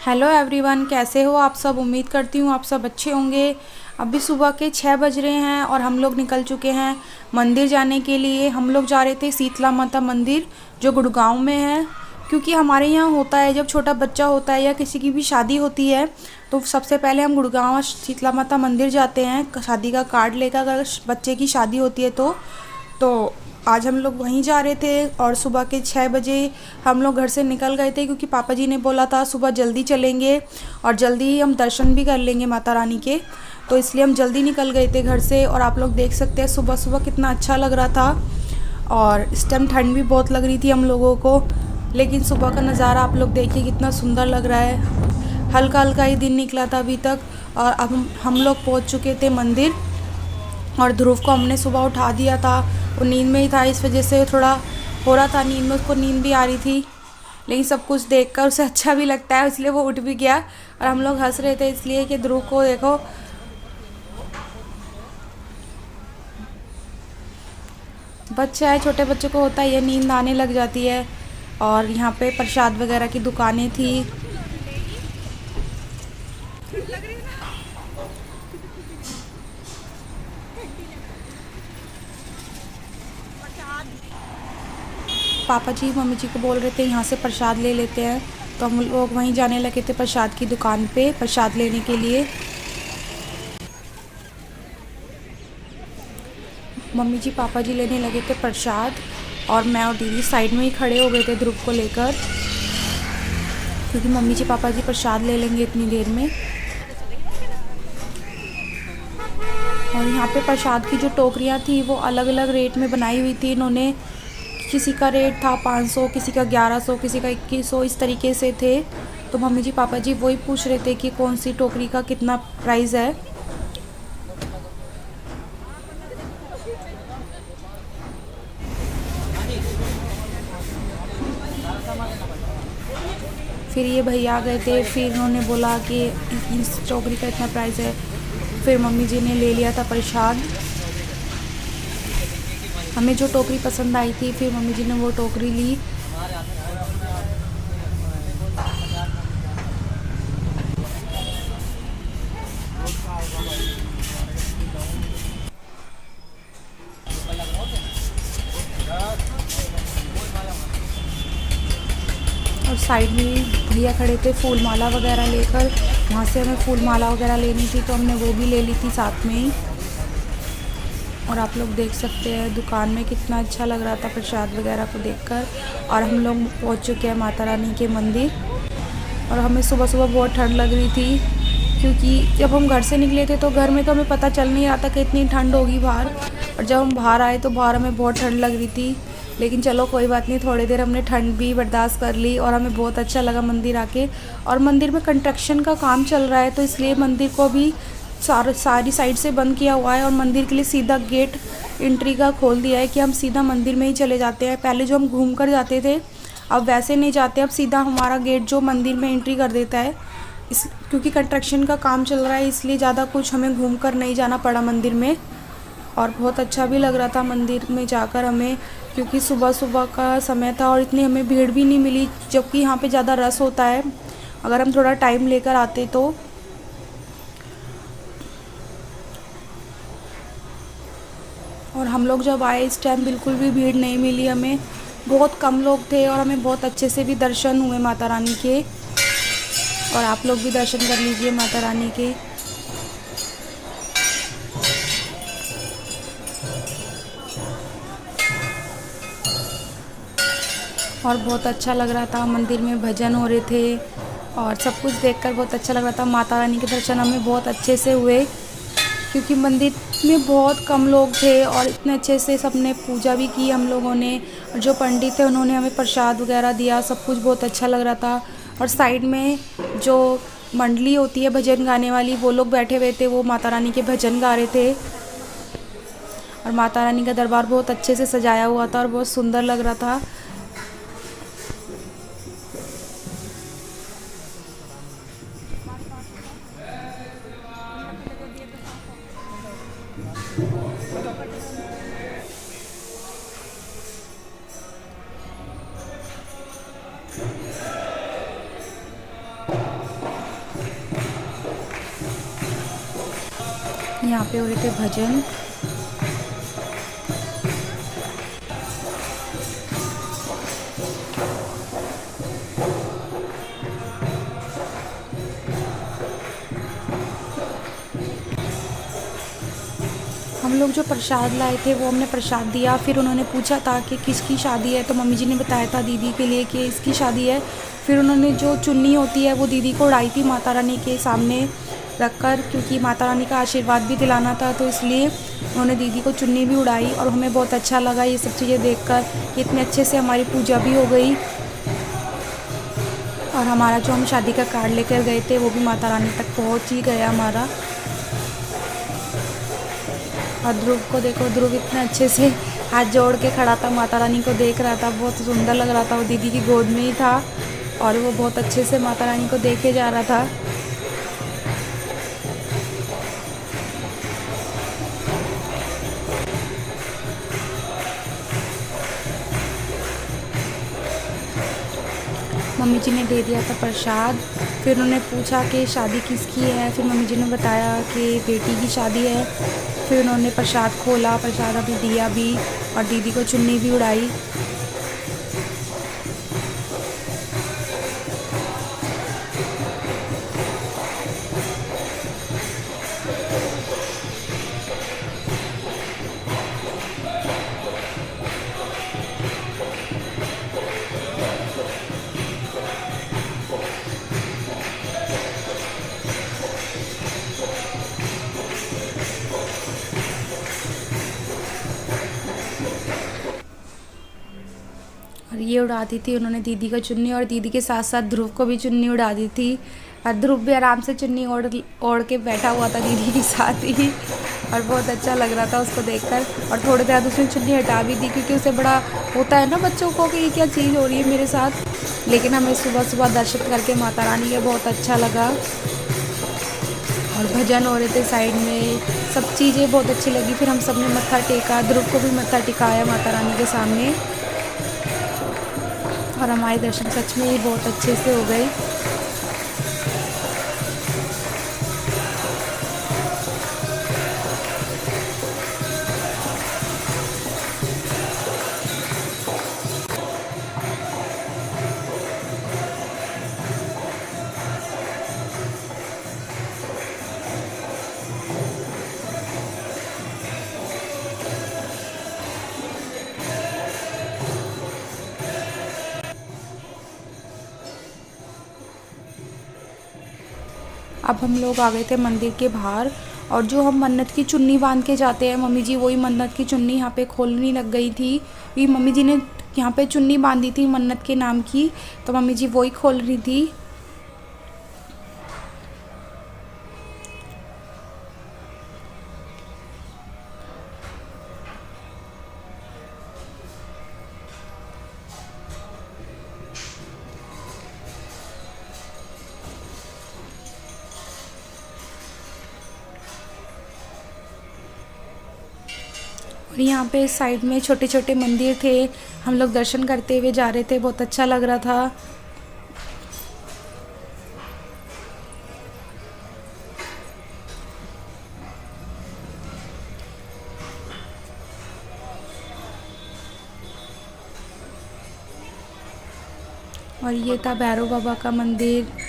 Hello everyone, कैसे हो आप सब। उम्मीद करती हूँ आप सब अच्छे होंगे। अभी सुबह के 6 बज रहे हैं और हम लोग निकल चुके हैं मंदिर जाने के लिए। हम लोग जा रहे थे शीतला माता मंदिर जो गुड़गांव में है, क्योंकि हमारे यहाँ होता है जब छोटा बच्चा होता है या किसी की भी शादी होती है तो सबसे पहले हम गुड़गांव शीतला माता मंदिर जाते हैं शादी का कार्ड लेकर, अगर बच्चे की शादी होती है तो आज हम लोग वहीं जा रहे थे। और सुबह के 6 बजे हम लोग घर से निकल गए थे, क्योंकि पापा जी ने बोला था सुबह जल्दी चलेंगे और जल्दी ही हम दर्शन भी कर लेंगे माता रानी के, तो इसलिए हम जल्दी निकल गए थे घर से। और आप लोग देख सकते हैं सुबह सुबह कितना अच्छा लग रहा था, और इस टाइम ठंड भी बहुत लग रही थी हम लोगों को, लेकिन सुबह का नज़ारा आप लोग देखिए कितना सुंदर लग रहा है। हल्का हल्का ही दिन निकला था अभी तक, और अब हम लोग पहुँच चुके थे मंदिर। और ध्रुव को हमने सुबह उठा दिया था, वो नींद में ही था, इस वजह से थोड़ा हो रहा था नींद में, उसको नींद भी आ रही थी, लेकिन सब कुछ देखकर उसे अच्छा भी लगता है, इसलिए वो उठ भी गया। और हम लोग हंस रहे थे इसलिए कि ध्रुव को देखो, बच्चा है, छोटे बच्चों को होता है ये, नींद आने लग जाती है। और यहाँ पे प्रसाद वगैरह की दुकानें थी। पापा जी मम्मी जी को बोल रहे थे यहाँ से प्रसाद ले लेते हैं, तो हम लोग वहीं जाने लगे थे प्रसाद की दुकान पे प्रसाद लेने के लिए। मम्मी जी पापा जी लेने लगे थे प्रसाद, और मैं और दीदी साइड में ही खड़े हो गए थे ध्रुव को लेकर, क्योंकि मम्मी जी पापा जी प्रसाद ले लेंगे इतनी देर में। और यहाँ पे प्रसाद की जो टोकरियाँ थी वो अलग अलग रेट में बनाई हुई थी इन्होंने, किसी का रेट था 500, किसी का 1100, किसी का 2100, इस तरीके से थे। तो मम्मी जी पापा जी वही पूछ रहे थे कि कौन सी टोकरी का कितना प्राइस है। फिर ये भैया आ गए थे, फिर उन्होंने बोला कि इस टोकरी का इतना प्राइस है। फिर मम्मी जी ने ले लिया था प्रसाद, हमें जो टोकरी पसंद आई थी फिर मम्मी जी ने वो टोकरी ली। और साइड में भैया खड़े थे फूल माला वगैरह लेकर, वहाँ से हमें फूल माला वगैरह लेनी थी तो हमने वो भी ले ली थी साथ में ही। और आप लोग देख सकते हैं दुकान में कितना अच्छा लग रहा था प्रसाद वगैरह को देखकर। और हम लोग पहुंच चुके हैं माता रानी के मंदिर। और हमें सुबह सुबह बहुत ठंड लग रही थी, क्योंकि जब हम घर से निकले थे तो घर में तो हमें पता चल नहीं रहा था कि इतनी ठंड होगी बाहर, और जब हम बाहर आए तो बाहर हमें बहुत ठंड लग रही थी। लेकिन चलो कोई बात नहीं, थोड़ी देर हमने ठंड भी बर्दाश्त कर ली, और हमें बहुत अच्छा लगा मंदिर आके। और मंदिर में कंस्ट्रक्शन का काम चल रहा है, तो इसलिए मंदिर को भी सारी साइड से बंद किया हुआ है, और मंदिर के लिए सीधा गेट एंट्री का खोल दिया है कि हम सीधा मंदिर में ही चले जाते हैं। पहले जो हम घूम कर जाते थे अब वैसे नहीं जाते, अब सीधा हमारा गेट जो मंदिर में एंट्री कर देता है। क्योंकि कंस्ट्रक्शन का काम चल रहा है इसलिए ज़्यादा कुछ हमें घूम कर नहीं जाना पड़ा मंदिर में। और बहुत अच्छा भी लग रहा था मंदिर में जाकर हमें, क्योंकि सुबह सुबह का समय था और इतनी हमें भीड़ भी नहीं मिली, जबकि यहाँ पे ज़्यादा रश होता है अगर हम थोड़ा टाइम लेकर आते तो। और हम लोग जब आए इस टाइम बिल्कुल भी भीड़ नहीं मिली हमें, बहुत कम लोग थे, और हमें बहुत अच्छे से भी दर्शन हुए माता रानी के। और आप लोग भी दर्शन कर लीजिए माता रानी के। और बहुत अच्छा लग रहा था, मंदिर में भजन हो रहे थे और सब कुछ देखकर बहुत अच्छा लग रहा था। माता रानी के दर्शन हमें बहुत अच्छे से हुए, क्योंकि मंदिर इसमें बहुत कम लोग थे और इतने अच्छे से सबने पूजा भी की हम लोगों ने। और जो पंडित थे उन्होंने हमें प्रसाद वगैरह दिया, सब कुछ बहुत अच्छा लग रहा था। और साइड में जो मंडली होती है भजन गाने वाली, वो लोग बैठे हुए थे, वो माता रानी के भजन गा रहे थे। और माता रानी का दरबार बहुत अच्छे से सजाया हुआ था और बहुत सुंदर लग रहा था। यहाँ पे हो रहे थे भजन। हम लोग जो प्रसाद लाए थे वो हमने प्रसाद दिया। फिर उन्होंने पूछा था कि किसकी शादी है, तो मम्मी जी ने बताया था दीदी के लिए कि इसकी शादी है। फिर उन्होंने जो चुन्नी होती है वो दीदी को उड़ाई थी माता रानी के सामने रखकर, क्योंकि माता रानी का आशीर्वाद भी दिलाना था, तो इसलिए उन्होंने दीदी को चुन्नी भी उड़ाई। और हमें बहुत अच्छा लगा ये सब चीज़ें देखकर कि इतने अच्छे से हमारी पूजा भी हो गई। और हमारा जो हम शादी का कार्ड लेकर गए थे वो भी माता रानी तक पहुँच ही गया हमारा। और ध्रुव को देखो, ध्रुव इतने अच्छे से हाथ जोड़ के खड़ा था, माता रानी को देख रहा था, बहुत सुंदर लग रहा था। वो दीदी की गोद में ही था और वो बहुत अच्छे से माता रानी को देखे जा रहा था। मम्मी जी ने दे दिया था प्रसाद। फिर उन्होंने पूछा कि शादी किसकी है, फिर मम्मी जी ने बताया कि बेटी की शादी है। फिर उन्होंने प्रसाद खोला, प्रसाद अभी दिया भी और दीदी को चुन्नी भी उड़ाई। और ये उड़ा दी थी उन्होंने दीदी को चुन्नी, और दीदी के साथ साथ ध्रुव को भी चुन्नी उड़ा दी थी। और ध्रुव भी आराम से चुन्नी ओढ़ ओढ़ के बैठा हुआ था दीदी के साथ ही, और बहुत अच्छा लग रहा था उसको देखकर। और थोड़ी देर बाद उसने चुन्नी हटा भी दी, क्योंकि उसे बड़ा होता है ना बच्चों को कि ये क्या चीज़ हो रही है मेरे साथ। लेकिन हमें सुबह सुबह दर्शन करके माता रानी के बहुत अच्छा लगा। और भजन हो रहे थे साइड में, सब चीज़ें बहुत अच्छी लगी। फिर हम सब ने मत्था टेका, ध्रुव को भी मत्था टिकाया माता रानी के सामने। और हमारे दर्शन सच में ही बहुत अच्छे से हो गए। अब हम लोग आ गए थे मंदिर के बाहर, और जो हम मन्नत की चुन्नी बांध के जाते हैं, मम्मी जी वही मन्नत की चुन्नी यहाँ पे खोलने लग गई थी। ये मम्मी जी ने यहाँ पे चुन्नी बांधी थी मन्नत के नाम की, तो मम्मी जी वही खोल रही थी। और यहाँ पे साइड में छोटे छोटे मंदिर थे, हम लोग दर्शन करते हुए जा रहे थे, बहुत अच्छा लग रहा था। और ये था भैरव बाबा का मंदिर।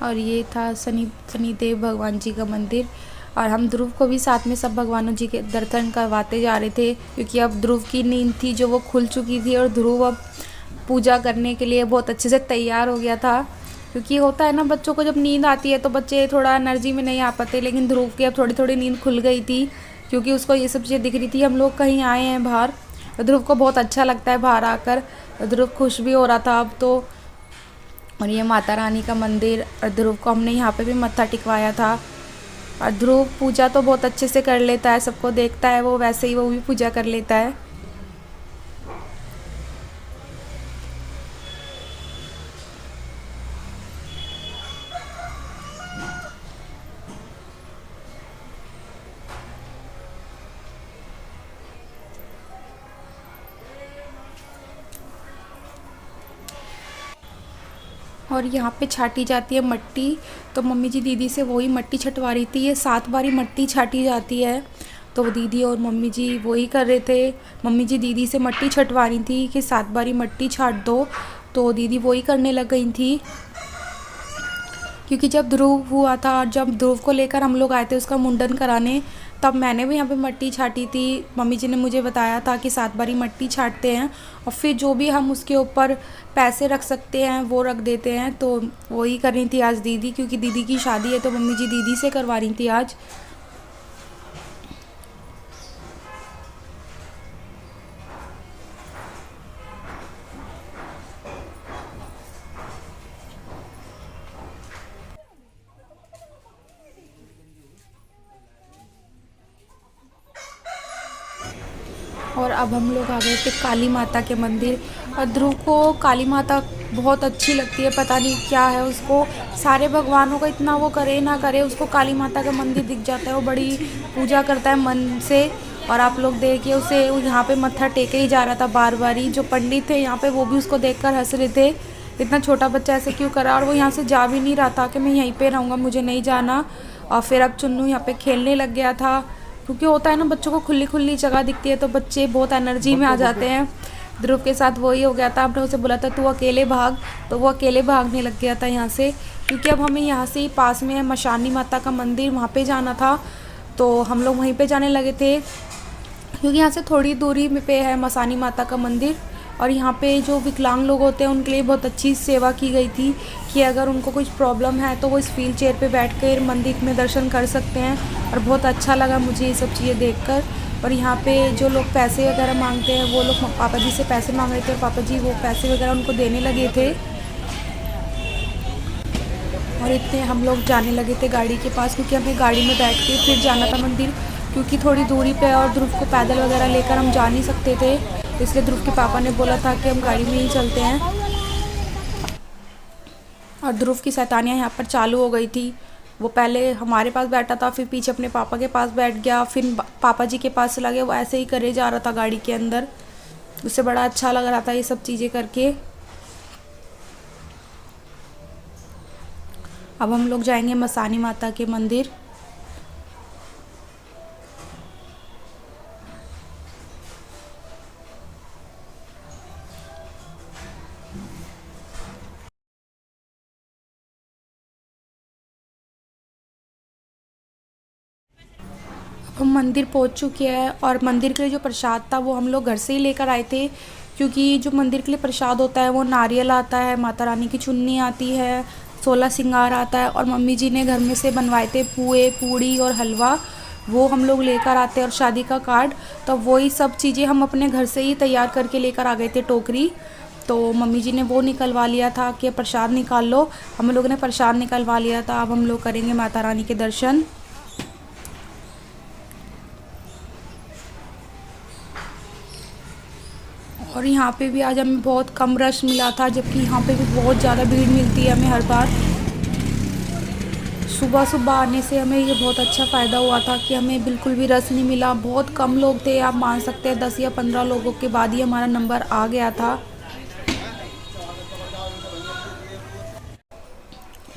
और ये था शनिदेव भगवान जी का मंदिर। और हम ध्रुव को भी साथ में सब भगवानों जी के दर्शन करवाते जा रहे थे, क्योंकि अब ध्रुव की नींद थी जो वो खुल चुकी थी और ध्रुव अब पूजा करने के लिए बहुत अच्छे से तैयार हो गया था। क्योंकि होता है ना, बच्चों को जब नींद आती है तो बच्चे थोड़ा एनर्जी में नहीं आ पाते, लेकिन ध्रुव की अब थोड़ी थोड़ी नींद खुल गई थी, क्योंकि उसको ये सब चीज़ें दिख रही थी। हम लोग कहीं आए हैं बाहर, ध्रुव को बहुत अच्छा लगता है बाहर आकर, ध्रुव खुश भी हो रहा था अब तो। और ये माता रानी का मंदिर, और ध्रुव को हमने यहाँ पे भी मत्था टिकवाया था। और ध्रुव पूजा तो बहुत अच्छे से कर लेता है, सबको देखता है वो, वैसे ही वो भी पूजा कर लेता है। और यहाँ पे छाटी जाती है मट्टी, तो मम्मी जी दीदी से वही मट्टी छटवा रही थी। ये 7 बारी मट्टी छाटी जाती है, तो दीदी और मम्मी जी वही कर रहे थे। मम्मी जी दीदी से मट्टी छटवा रही थी कि 7 बारी मट्टी छाट दो, तो दीदी वही करने लग गई थी। क्योंकि जब ध्रुव हुआ था और जब ध्रुव को लेकर हम लोग आए थे उसका मुंडन कराने, तब मैंने भी यहाँ पे मट्टी छाटी थी। मम्मी जी ने मुझे बताया था कि 7 बारी मट्टी छाटते हैं, और फिर जो भी हम उसके ऊपर पैसे रख सकते हैं वो रख देते हैं। तो वही कर रही थी आज दीदी, क्योंकि दीदी की शादी है तो मम्मी जी दीदी से करवा रही थी आज। और अब हम लोग आ गए थे काली माता के मंदिर। और ध्रुव को काली माता बहुत अच्छी लगती है, पता नहीं क्या है उसको, सारे भगवानों का इतना वो करे ना करे, उसको काली माता का मंदिर दिख जाता है, वो बड़ी पूजा करता है मन से। और आप लोग देखिए उसे यहाँ पे मत्था टेके ही जा रहा था बार बार ही। जो पंडित थे यहाँ पे वो भी उसको देखकर हंस रहे थे, इतना छोटा बच्चा ऐसे क्यों करा। और वो यहाँ से जा भी नहीं रहा था कि मैं यहीं पे रहूँगा, मुझे नहीं जाना। और फिर अब चुन्नू यहाँ पे खेलने लग गया था, क्योंकि होता है ना बच्चों को खुली खुली जगह दिखती है तो बच्चे बहुत एनर्जी में आ जाते हैं। ध्रुव के साथ वही हो गया था, हमने उसे बोला था तू अकेले भाग, तो वो अकेले भागने लग गया था यहाँ से। क्योंकि अब हमें यहाँ से ही पास में है मशानी माता का मंदिर, वहाँ पे जाना था, तो हम लोग वहीं पे जाने लगे थे। क्योंकि यहाँ से थोड़ी दूरी में पे है मसानी माता का मंदिर। और यहाँ पे जो विकलांग लोग होते हैं उनके लिए बहुत अच्छी सेवा की गई थी, कि अगर उनको कुछ प्रॉब्लम है तो वो इस व्हील चेयर पर बैठ कर मंदिर में दर्शन कर सकते हैं। और बहुत अच्छा लगा मुझे ये सब चीज़ें देखकर। और यहाँ पे जो लोग पैसे वगैरह मांगते हैं वो लोग पापा जी से पैसे मांग रहे थे, और पापा जी वो पैसे वगैरह उनको देने लगे थे। और इतने हम लोग जाने लगे थे गाड़ी के पास, क्योंकि हमें गाड़ी में बैठ के फिर जाना था मंदिर, क्योंकि थोड़ी दूरी पे और ध्रुव को पैदल वगैरह लेकर हम जा नहीं सकते थे। इसलिए ध्रुव के पापा ने बोला था कि हम गाड़ी में ही चलते हैं। और ध्रुव की शैतानियाँ यहाँ पर चालू हो गई थी। वो पहले हमारे पास बैठा था, फिर पीछे अपने पापा के पास बैठ गया, फिर पापा जी के पास चला गया। वो ऐसे ही करे जा रहा था गाड़ी के अंदर, उससे बड़ा अच्छा लग रहा था ये सब चीज़ें करके। अब हम लोग जाएंगे मसानी माता के मंदिर। हम मंदिर पहुंच चुके हैं, और मंदिर के लिए जो प्रसाद था वो हम लोग घर से ही लेकर आए थे। क्योंकि जो मंदिर के लिए प्रसाद होता है वो नारियल आता है, माता रानी की चुन्नी आती है, 16 सिंगार आता है, और मम्मी जी ने घर में से बनवाए थे पुए पूड़ी और हलवा, वो हम लोग लेकर आते हैं, और शादी का कार्ड। तो वही सब चीज़ें हम अपने घर से ही तैयार करके लेकर आ गए थे टोकरी। तो मम्मी जी ने वो निकलवा लिया था कि प्रसाद निकाल लो, हम लोगों ने प्रसाद निकलवा लिया था। अब हम लोग करेंगे माता रानी के दर्शन। और यहाँ पे भी आज हमें बहुत कम रश मिला था, जबकि यहाँ पे भी बहुत ज़्यादा भीड़ मिलती है हमें हर बार। सुबह सुबह आने से हमें ये बहुत अच्छा फ़ायदा हुआ था कि हमें बिल्कुल भी रश नहीं मिला, बहुत कम लोग थे। आप मान सकते हैं 10 या 15 लोगों के बाद ही हमारा नंबर आ गया था।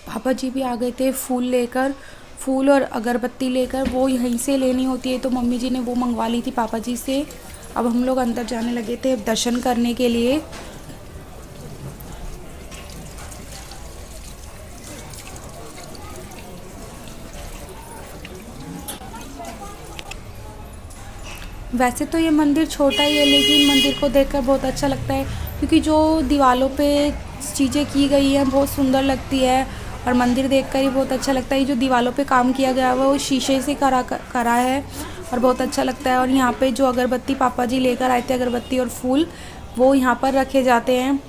पापा जी भी आ गए थे फूल लेकर, फूल और अगरबत्ती लेकर। वो यहीं से लेनी होती है, तो मम्मी जी ने वो मंगवा ली थी पापा जी से। अब हम लोग अंदर जाने लगे थे दर्शन करने के लिए। वैसे तो ये मंदिर छोटा ही है, लेकिन मंदिर को देखकर बहुत अच्छा लगता है क्योंकि जो दीवारों पे चीज़ें की गई हैं बहुत सुंदर लगती है और मंदिर देखकर ही बहुत अच्छा लगता है। ये जो दीवारों पे काम किया गया है वो शीशे से करा है और बहुत अच्छा लगता है। और यहाँ पे जो अगरबत्ती पापा जी लेकर आए थे, अगरबत्ती और फूल, वो यहाँ पर रखे जाते हैं।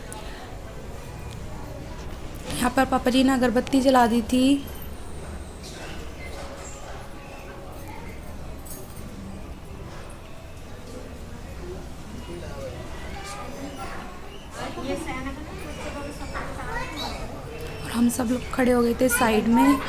यहाँ पर पापा जी ने अगरबत्ती जला दी थी। और हम सब लोग खड़े हो गए थे साइड में।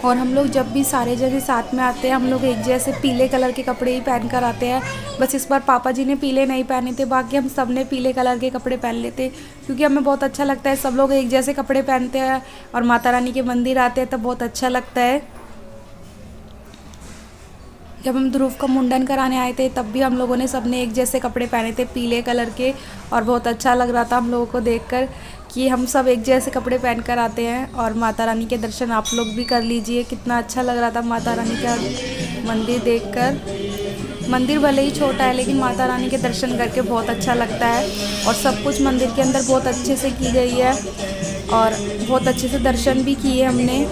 और हम लोग जब भी सारे जगह साथ में आते हैं, हम लोग एक जैसे पीले कलर के कपड़े ही पहन कर आते हैं। बस इस बार पापा जी ने पीले नहीं पहने थे, बाकी हम सब ने पीले कलर के कपड़े पहन लेते क्योंकि हमें बहुत अच्छा लगता है। सब लोग एक जैसे कपड़े पहनते हैं और माता रानी के मंदिर आते हैं तब बहुत अच्छा लगता है। जब हम ध्रुव का मुंडन कराने आए थे तब भी हम लोगों ने सबने एक जैसे कपड़े पहने थे पीले कलर के, और बहुत अच्छा लग रहा था हम लोगों को देखकर कि हम सब एक जैसे कपड़े पहन कर आते हैं। और माता रानी के दर्शन आप लोग भी कर लीजिए, कितना अच्छा लग रहा था माता रानी का मंदिर देखकर। मंदिर भले ही छोटा है लेकिन माता रानी के दर्शन करके बहुत अच्छा लगता है। और सब कुछ मंदिर के अंदर बहुत अच्छे से की गई है और बहुत अच्छे से दर्शन भी किए हमने।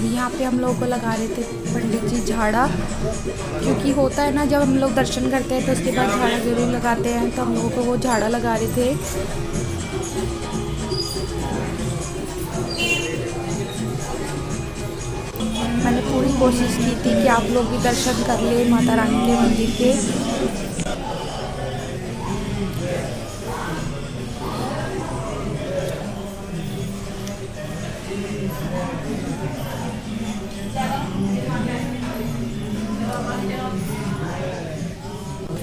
यहाँ पे हम लोगों को लगा रहे थे पंडित जी झाड़ा, क्योंकि होता है ना जब हम लोग दर्शन करते हैं तो उसके बाद झाड़ा ज़रूर लगाते हैं, तो हम लोगों को वो झाड़ा लगा रहे थे। मैंने पूरी कोशिश की थी कि आप लोग भी दर्शन कर ले माता रानी के मंदिर के।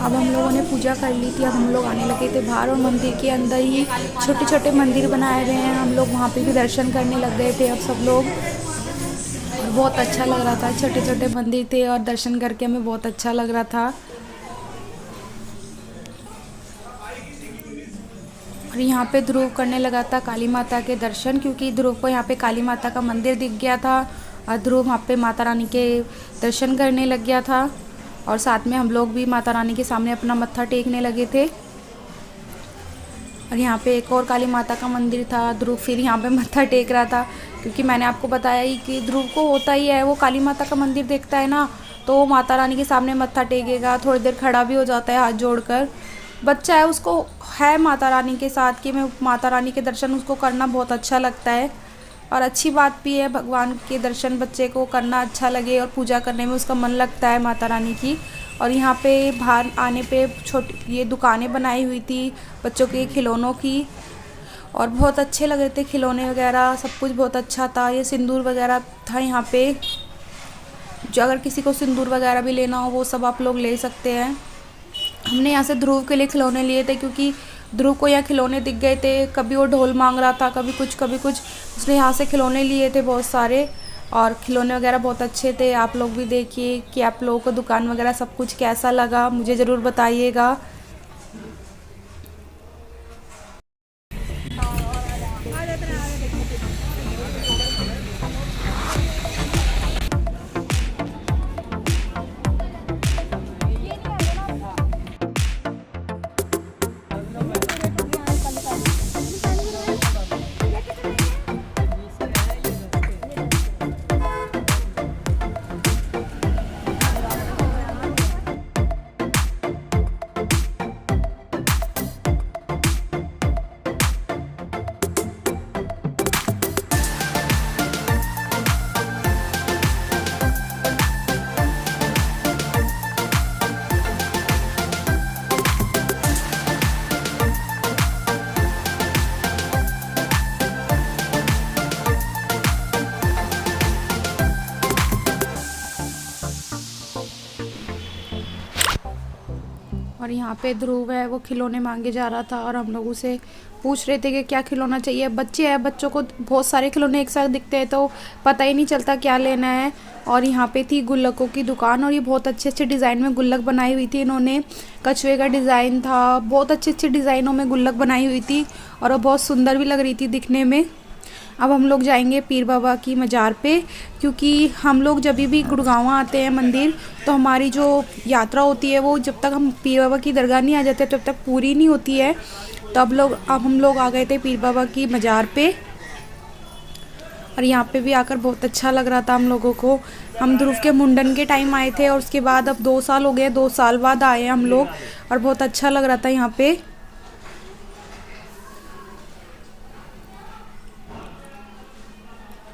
अब हम लोगों ने पूजा कर ली थी, अब हम लोग आने लगे थे बाहर और मंदिर के अंदर ही छोटे छोटे मंदिर बनाए हुए हैं, हम लोग वहाँ पे भी दर्शन करने लग गए थे अब सब लोग। बहुत अच्छा लग रहा था, छोटे छोटे मंदिर थे और दर्शन करके हमें बहुत अच्छा लग रहा था। और यहाँ पे ध्रुव करने लगा था काली माता के दर्शन, क्योंकि ध्रुव को यहाँ पे काली माता का मंदिर दिख गया था और ध्रुव वहाँ पे माता रानी के दर्शन करने लग गया था। और साथ में हम लोग भी माता रानी के सामने अपना मत्था टेकने लगे थे। और यहाँ पे एक और काली माता का मंदिर था, ध्रुव फिर यहाँ पे मत्था टेक रहा था, क्योंकि मैंने आपको बताया ही कि ध्रुव को होता ही है, वो काली माता का मंदिर देखता है ना तो वो माता रानी के सामने मत्था टेकेगा, थोड़ी देर खड़ा भी हो जाता है हाथ जोड़कर। बच्चा है, उसको है माता रानी के साथ कि मैं माता रानी के दर्शन उसको करना बहुत अच्छा लगता है। और अच्छी बात भी है, भगवान के दर्शन बच्चे को करना अच्छा लगे और पूजा करने में उसका मन लगता है माता रानी की। और यहाँ पे बाहर आने पे छोटी ये दुकानें बनाई हुई थी बच्चों के खिलौनों की, और बहुत अच्छे लग रहे थे खिलौने वगैरह, सब कुछ बहुत अच्छा था। ये सिंदूर वगैरह था यहाँ पे, जो अगर किसी को सिंदूर वगैरह भी लेना हो वो सब आप लोग ले सकते हैं। हमने यहाँ से ध्रुव के लिए खिलौने लिए थे, क्योंकि ध्रुव को यहाँ खिलौने दिख गए थे, कभी वो ढोल मांग रहा था, कभी कुछ, उसने यहाँ से खिलौने लिए थे बहुत सारे। और खिलौने वगैरह बहुत अच्छे थे। आप लोग भी देखिए कि आप लोगों को दुकान वगैरह सब कुछ कैसा लगा, मुझे ज़रूर बताइएगा। और यहाँ पे ध्रुव है, वो खिलौने मांगे जा रहा था और हम लोग उसे पूछ रहे थे कि क्या खिलौना चाहिए। बच्चे हैं, बच्चों को बहुत सारे खिलौने एक साथ दिखते हैं तो पता ही नहीं चलता क्या लेना है। और यहाँ पे थी गुल्लकों की दुकान और ये बहुत अच्छे अच्छे डिज़ाइन में गुल्लक बनाई हुई थी इन्होंने। कछुए का डिज़ाइन था, बहुत अच्छे अच्छे डिज़ाइनों में गुल्लक बनाई हुई थी और वो बहुत सुंदर भी लग रही थी दिखने में। अब हम लोग जाएंगे पीर बाबा की मज़ार पे, क्योंकि हम लोग जब भी गुड़गांव आते हैं मंदिर तो हमारी जो यात्रा होती है वो जब तक हम पीर बाबा की दरगाह नहीं आ जाते तब तक पूरी नहीं होती है। तो अब हम लोग आ गए थे पीर बाबा की मज़ार पे और यहाँ पे भी आकर बहुत अच्छा लग रहा था हम लोगों को। हम ध्रुव के मुंडन के टाइम आए थे और उसके बाद अब 2 साल हो गए, 2 साल बाद आए हैं हम लोग और बहुत अच्छा लग रहा था यहाँ पे।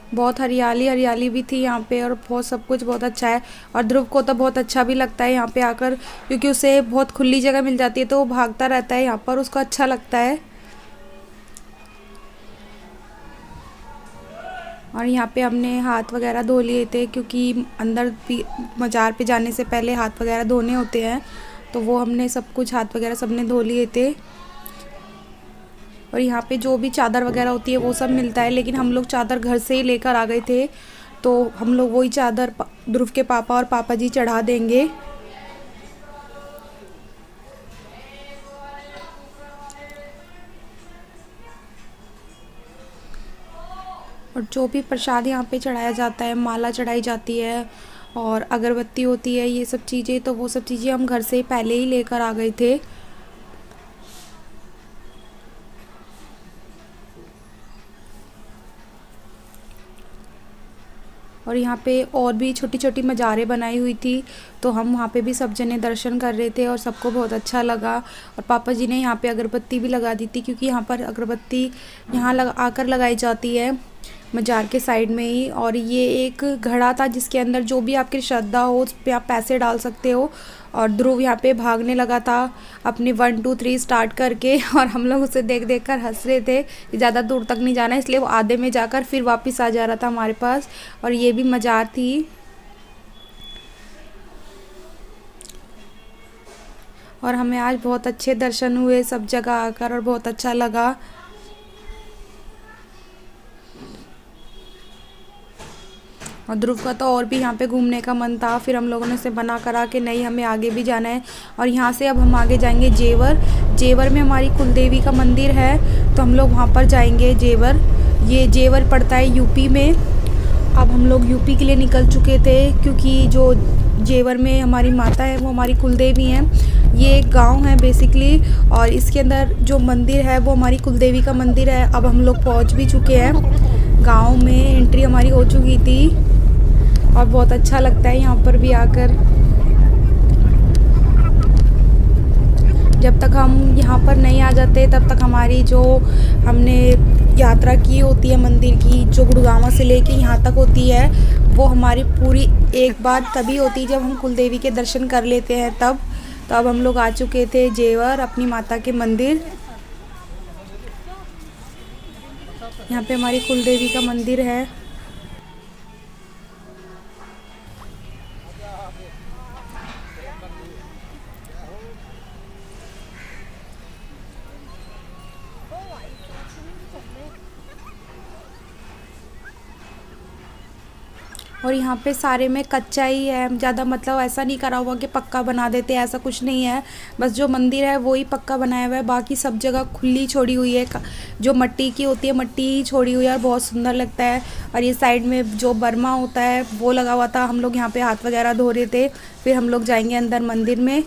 बहुत हरियाली हरियाली भी थी यहाँ पे और बहुत सब कुछ बहुत अच्छा है। और ध्रुव को तो बहुत अच्छा भी लगता है यहाँ पे आकर, क्योंकि उसे बहुत खुली जगह मिल जाती है तो वो भागता रहता है यहाँ पर, उसको अच्छा लगता है। और यहाँ पे हमने हाथ वगैरह धो लिए थे, क्योंकि अंदर मज़ार पे जाने से पहले हाथ वगैरह धोने होते हैं, तो वो हमने सब कुछ हाथ वगैरह सबने धो लिए थे। और यहाँ पे जो भी चादर वगैरह होती है वो सब मिलता है, लेकिन हम लोग चादर घर से ही लेकर आ गए थे तो हम लोग वही चादर ध्रुव के पापा और पापा जी चढ़ा देंगे। और जो भी प्रसाद यहाँ पे चढ़ाया जाता है, माला चढ़ाई जाती है और अगरबत्ती होती है, ये सब चीज़ें, तो वो सब चीज़ें हम घर से पहले ही लेकर आ गए थे। और यहाँ पे और भी छोटी छोटी मज़ारें बनाई हुई थी, तो हम वहाँ पे भी सब जने दर्शन कर रहे थे और सबको बहुत अच्छा लगा। और पापा जी ने यहाँ पे अगरबत्ती भी लगा दी थी, क्योंकि यहाँ पर अगरबत्ती यहाँ आकर लगाई जाती है मज़ार के साइड में ही। और ये एक घड़ा था जिसके अंदर जो भी आपकी श्रद्धा हो उस पर आप पैसे डाल सकते हो। और ध्रुव यहाँ पे भागने लगा था अपनी 1 2 3 स्टार्ट करके और हम लोग उसे देख देख कर हंस रहे थे कि ज़्यादा दूर तक नहीं जाना, इसलिए वो आधे में जाकर फिर वापस आ जा रहा था हमारे पास। और ये भी मज़ार थी और हमें आज बहुत अच्छे दर्शन हुए सब जगह आकर और बहुत अच्छा लगा। और ध्रुव का तो और भी यहाँ पे घूमने का मन था, फिर हम लोगों ने उसे मना करा कि नहीं, हमें आगे भी जाना है। और यहाँ से अब हम आगे जाएंगे जेवर। जेवर में हमारी कुलदेवी का मंदिर है, तो हम लोग वहाँ पर जाएंगे जेवर। ये जेवर पड़ता है यूपी में। अब हम लोग यूपी के लिए निकल चुके थे, क्योंकि जो जेवर में हमारी माता है वो हमारी कुलदेवी हैं। ये एक गाँव है बेसिकली, और इसके अंदर जो मंदिर है वो हमारी कुलदेवी का मंदिर है। अब हम लोग पहुँच भी चुके हैं गाँव में, एंट्री हमारी हो चुकी थी और बहुत अच्छा लगता है यहाँ पर भी आकर। जब तक हम यहाँ पर नहीं आ जाते तब तक हमारी जो हमने यात्रा की होती है मंदिर की, जो गुड़गांव से लेके यहाँ तक होती है, वो हमारी पूरी एक बार तभी होती है जब हम कुलदेवी के दर्शन कर लेते हैं तब। तो अब हम लोग आ चुके थे जेवर अपनी माता के मंदिर। यहाँ पे हमारी कुलदेवी का मंदिर है। और यहाँ पे सारे में कच्चा ही है, ज़्यादा मतलब ऐसा नहीं करा हुआ कि पक्का बना देते, ऐसा कुछ नहीं है। बस जो मंदिर है वो ही पक्का बनाया हुआ है, बाकी सब जगह खुली छोड़ी हुई है। जो मट्टी की होती है मट्टी ही छोड़ी हुई है और बहुत सुंदर लगता है। और ये साइड में जो बर्मा होता है वो लगा हुआ था। हम लोग यहाँ पे हाथ वगैरह धो रहे थे, फिर हम लोग जाएंगे अंदर मंदिर में।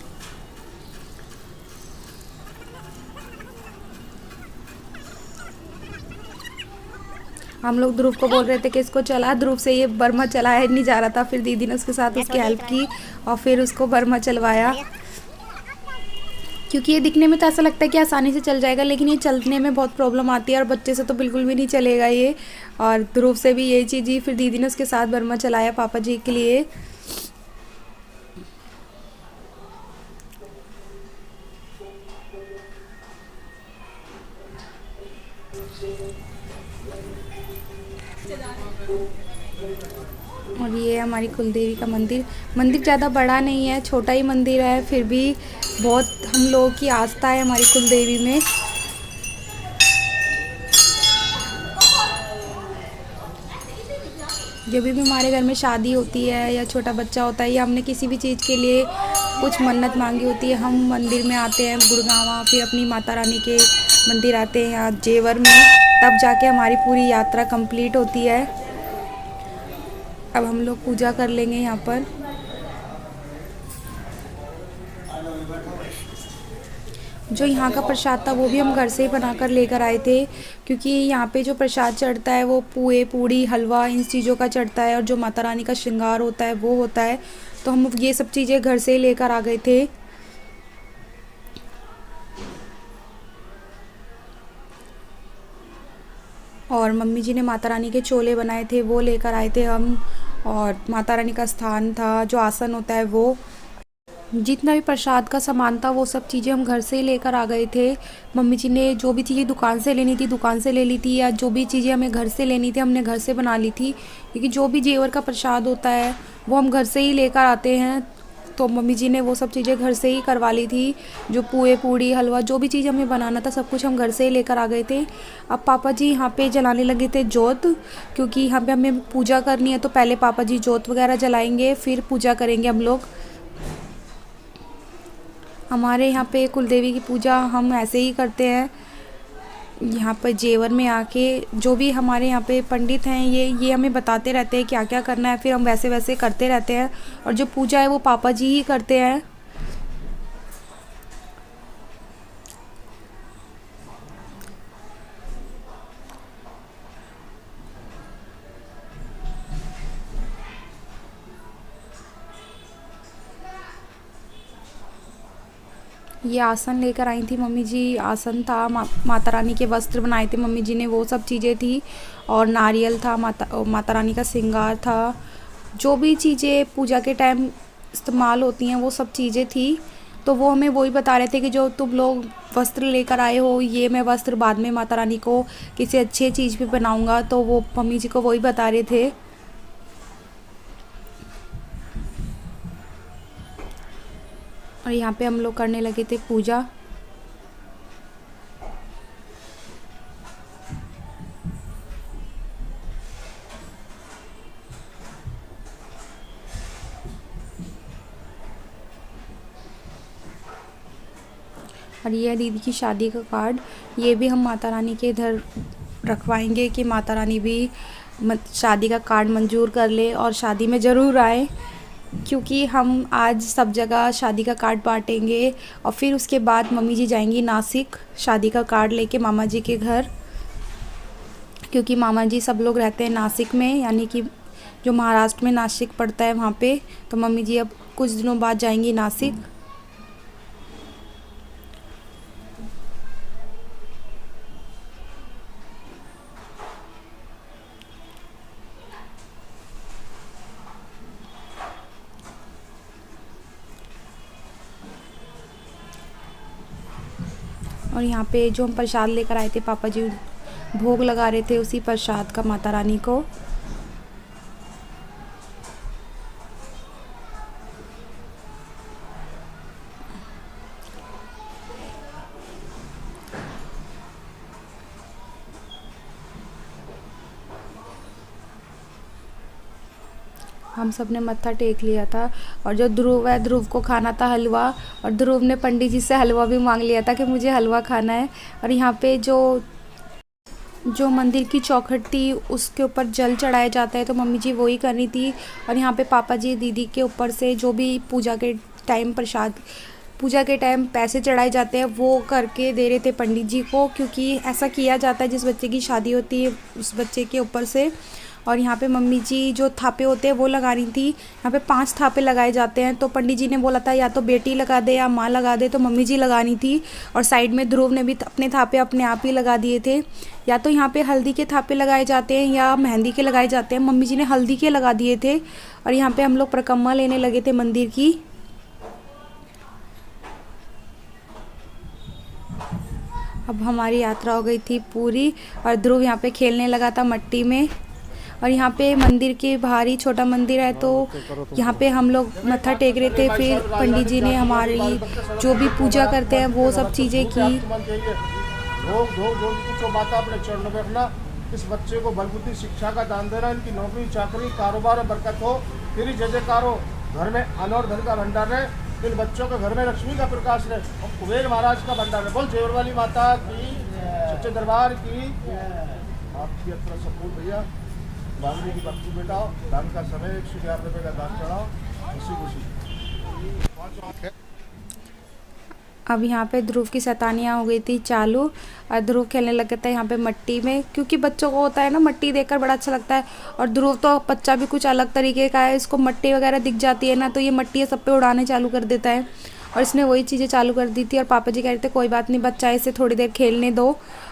हम लोग ध्रुव को बोल रहे थे कि इसको चला, ध्रुव से ये बर्मा चलाया नहीं जा रहा था, फिर दीदी ने उसके साथ उसकी हेल्प की और फिर उसको बर्मा चलवाया। क्योंकि ये दिखने में तो ऐसा लगता है कि आसानी से चल जाएगा, लेकिन ये चलने में बहुत प्रॉब्लम आती है और बच्चे से तो बिल्कुल भी नहीं चलेगा ये। और ध्रुव से भी यही चीज़ ही, फिर दीदी ने उसके साथ बर्मा चलाया पापा जी के लिए। और ये है हमारी कुलदेवी का मंदिर। मंदिर ज़्यादा बड़ा नहीं है, छोटा ही मंदिर है, फिर भी बहुत हम लोगों की आस्था है हमारी कुलदेवी में। जब भी हमारे घर में शादी होती है या छोटा बच्चा होता है या हमने किसी भी चीज़ के लिए कुछ मन्नत मांगी होती है, हम मंदिर में आते हैं गुड़गांव, फिर अपनी माता रानी के मंदिर आते हैं यहाँ जेवर में, तब जाके हमारी पूरी यात्रा कंप्लीट होती है। अब हम लोग पूजा कर लेंगे यहाँ पर। जो यहाँ का प्रसाद था वो भी हम घर से ही बनाकर लेकर आए थे, क्योंकि यहाँ पे जो प्रसाद चढ़ता है वो पुए पूड़ी हलवा इन चीज़ों का चढ़ता है, और जो माता रानी का श्रृंगार होता है वो होता है, तो हम ये सब चीज़ें घर से ही लेकर आ गए थे। और मम्मी जी ने माता रानी के चोले बनाए थे वो लेकर आए थे हम, और माता रानी का स्थान था, जो आसन होता है वो, जितना भी प्रसाद का सामान था वो सब चीज़ें हम घर से ही लेकर आ गए थे। मम्मी जी ने जो भी चीज़ें दुकान से लेनी थी दुकान से ले ली थी, या जो भी चीज़ें हमें घर से लेनी थी हमने घर से बना ली थी, क्योंकि जो भी जेवर का प्रसाद होता है वो हम घर से ही लेकर आते हैं। तो मम्मी जी ने वो सब चीज़ें घर से ही करवा ली थी, जो पुए पूड़ी हलवा जो भी चीज़ हमें बनाना था सब कुछ हम घर से ही लेकर आ गए थे। अब पापा जी यहाँ पे जलाने लगे थे जोत, क्योंकि यहाँ पे हमें पूजा करनी है, तो पहले पापा जी जोत वगैरह जलाएंगे फिर पूजा करेंगे हम लोग। हमारे यहाँ पे कुलदेवी की पूजा हम ऐसे ही करते हैं, यहाँ पर जेवर में आके जो भी हमारे यहाँ पे पंडित हैं ये हमें बताते रहते हैं क्या क्या करना है, फिर हम वैसे वैसे करते रहते हैं, और जो पूजा है वो पापा जी ही करते हैं। ये आसन लेकर आई थी मम्मी जी, आसन था, माता रानी के वस्त्र बनाए थे मम्मी जी ने, वो सब चीज़ें थी, और नारियल था, माता रानी का श्रृंगार था, जो भी चीज़ें पूजा के टाइम इस्तेमाल होती हैं वो सब चीज़ें थी। तो वो हमें वही बता रहे थे कि जो तुम लोग वस्त्र लेकर आए हो ये मैं वस्त्र बाद में माता रानी को किसी अच्छी चीज़ पे बनाऊंगा, तो वो मम्मी जी को वही बता रहे थे। और यहाँ पे हम लोग करने लगे थे पूजा। और ये है दीदी की शादी का कार्ड, ये भी हम माता रानी के इधर रखवाएंगे कि माता रानी भी शादी का कार्ड मंजूर कर ले और शादी में ज़रूर आए, क्योंकि हम आज सब जगह शादी का कार्ड बांटेंगे, और फिर उसके बाद मम्मी जी जाएंगी नासिक शादी का कार्ड लेके मामा जी के घर, क्योंकि मामा जी सब लोग रहते हैं नासिक में, यानी कि जो महाराष्ट्र में नासिक पड़ता है वहाँ पे, तो मम्मी जी अब कुछ दिनों बाद जाएंगी नासिक। और यहाँ पे जो हम प्रसाद लेकर आए थे पापा जी भोग लगा रहे थे उसी प्रसाद का माता रानी को। हम सब ने मत्था टेक लिया था, और जो ध्रुव है ध्रुव को खाना था हलवा, और ध्रुव ने पंडित जी से हलवा भी मांग लिया था कि मुझे हलवा खाना है। और यहाँ पे जो मंदिर की चौखट थी उसके ऊपर जल चढ़ाया जाता है, तो मम्मी जी वही कर रही थी। और यहाँ पे पापा जी दीदी के ऊपर से जो भी पूजा के टाइम पैसे चढ़ाए जाते हैं वो करके दे रहे थे पंडित जी को, क्योंकि ऐसा किया जाता है जिस बच्चे की शादी होती है उस बच्चे के ऊपर से। और यहाँ पे मम्मी जी जो थापे होते हैं वो लगा रही थी, यहाँ पे 5 थापे लगाए जाते हैं, तो पंडित जी ने बोला था या तो बेटी लगा दे या माँ लगा दे, तो मम्मी जी लगानी थी। और साइड में ध्रुव ने भी अपने थापे अपने आप ही लगा दिए थे। या तो यहाँ पे हल्दी के थापे लगाए जाते हैं या मेहंदी के लगाए जाते हैं, मम्मी जी ने हल्दी के लगा दिए थे। और यहाँ पे हम लोग परिक्रमा लेने लगे थे मंदिर की। अब हमारी यात्रा हो गई थी पूरी, और ध्रुव यहाँ पे खेलने लगा था मट्टी में, और यहाँ पे मंदिर के बाहर ही छोटा मंदिर है, तो यहाँ पे हम लोग मत्था टेक रहे थे। फिर पंडित जी ने हमारी जो भी पूजा करते हैं वो सब चीज़ें की। अपने चरणों में रखना। इस बच्चे को बलबुद्धि शिक्षा का दान देना, इनकी नौकरी चाकरी कारोबार में बरकत हो, तेरी जय जयकार हो, घर में अन्न और धन का भंडार रहे, इन बच्चों के घर में लक्ष्मी का प्रकाश रहे और कुबेर महाराज का भंडार रहे। बोल जेवर वाली माता की, सच्चे दरबार की। आपकी अपना सपूत भैया बांगड़ी की बख्शी बेटाओ, दान का समय 111 रुपये का दान चढ़ाओ, खुशी खुशी। अब यहाँ पे ध्रुव की शैतानियाँ हो गई थी चालू और ध्रुव खेलने लग गया था यहाँ पे मट्टी में, क्योंकि बच्चों को होता है ना मट्टी देखकर बड़ा अच्छा लगता है। और ध्रुव तो बच्चा भी कुछ अलग तरीके का है, इसको मट्टी वगैरह दिख जाती है ना तो ये मट्टी सब पे उड़ाने चालू कर देता है। और इसने वही चीज़ें चालू कर दी थी और पापा जी कह रहे थे कोई बात नहीं बच्चा, इसे थोड़ी देर खेलने दो।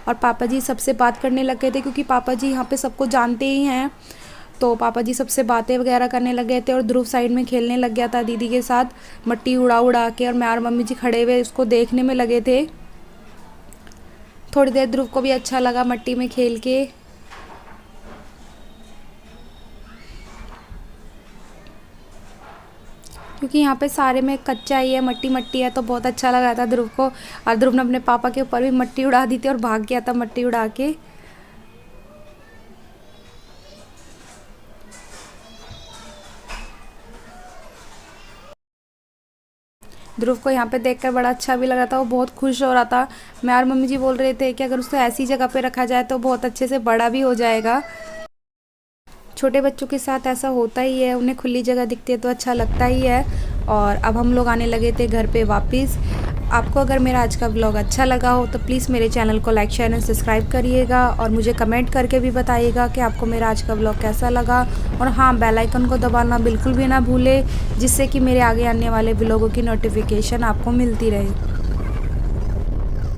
और पापा जी सबसे बात करने लग गए थे, क्योंकि पापा जी यहाँ पे सबको जानते ही हैं, तो पापा जी सबसे बातें वगैरह करने लग गए थे। और ध्रुव साइड में खेलने लग गया था दीदी के साथ मट्टी उड़ा उड़ा के, और मैं और मम्मी जी खड़े हुए उसको देखने में लगे थे। थोड़ी देर ध्रुव को भी अच्छा लगा मट्टी में खेल के। क्योंकि यहाँ पे सारे में कच्चा ही है, मट्टी मट्टी है, तो बहुत अच्छा लगा था ध्रुव को। और ध्रुव ने अपने पापा के ऊपर भी मट्टी उड़ा दी थी और भाग गया था मट्टी उड़ा के। ध्रुव को यहाँ पे देखकर बड़ा अच्छा भी लगा था, वो बहुत खुश हो रहा था। मैं और मम्मी जी बोल रहे थे कि अगर उसको ऐसी जगह पे रखा जाए तो बहुत अच्छे से बड़ा भी हो जाएगा। छोटे बच्चों के साथ ऐसा होता ही है, उन्हें खुली जगह दिखती है तो अच्छा लगता ही है। और अब हम लोग आने लगे थे घर पे वापस। आपको अगर मेरा आज का व्लॉग अच्छा लगा हो तो प्लीज़ मेरे चैनल को लाइक शेयर एंड सब्सक्राइब करिएगा और मुझे कमेंट करके भी बताइएगा कि आपको मेरा आज का व्लॉग कैसा लगा। और हाँ, बेल आइकन को दबाना बिल्कुल भी ना भूलें, जिससे कि मेरे आगे आने वाले व्लॉगों की नोटिफिकेशन आपको मिलती रहे।